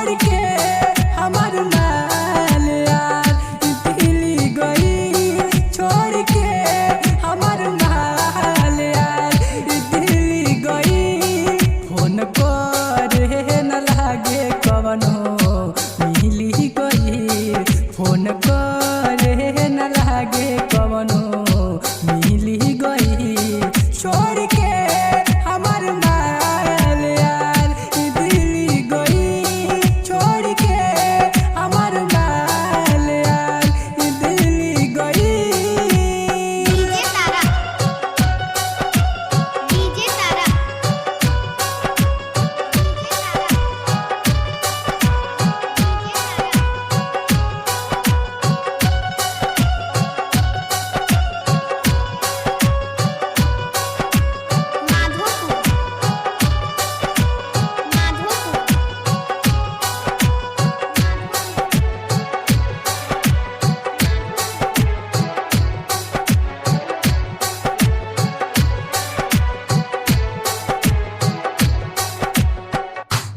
छोड़ के हमार माल यार दिल्ली गई छोड़ के हमार माल यार दिल्ली गई फोन करे न लागे कवनो मिली गई फोन करे न लागे कवनो मिली गई छोड़ के हमार माल यार दिल्ली गई छोड़ के हमार माल यार दिल्ली गई। डीजे तारा डीजे तारा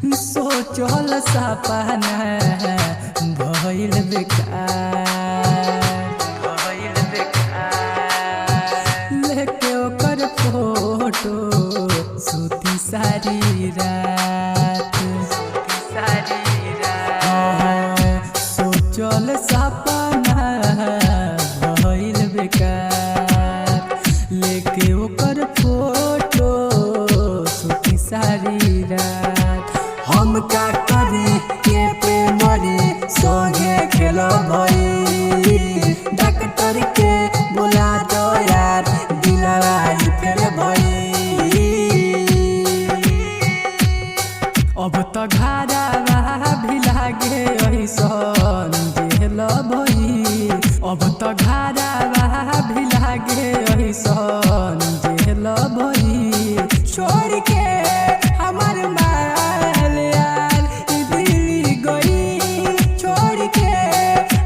सोचल सपना भइल बेकार लेके ओकर फोटो सूती सारी रात सोचल सपना भइल बेकार लेके ओकर फोटो सूती सारी रात हम का करी के पे मरी सोगे खेलो भई डॉक्टर के बुला दो यार दिलवाई फेल भई अब तो घारा भी लागे ऐसन जेल भई अब तो घारा भी लागे ऐसन जेल भई छोड़ के हमार माल यार दिल्ली गई छोड़ के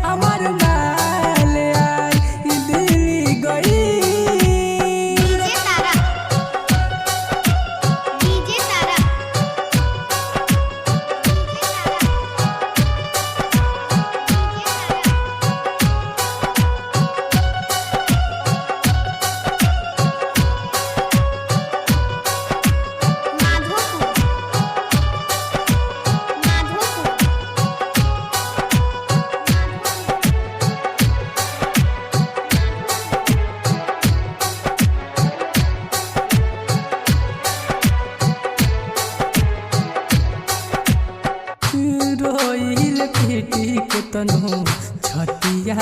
हमार माल यार दिल्ली गई। डीजे तारा डीजे तारा रोइल पीटी के तनु छतिया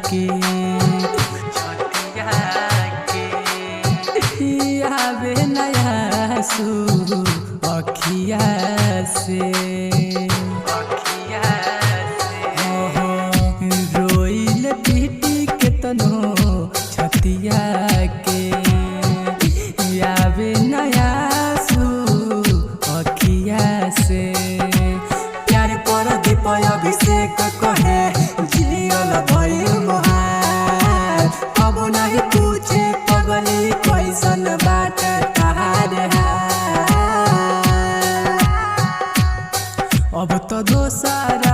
के आवे नया सू अखिया से रोइल पीटी के तनु छतिया के आवे नया सू अखिया से प्यार कर दीपय अभिषेक कहे जियल भइल मोहार अब नहीं पूछे पगली कैसन बात तहार हाल अब तो दोसरा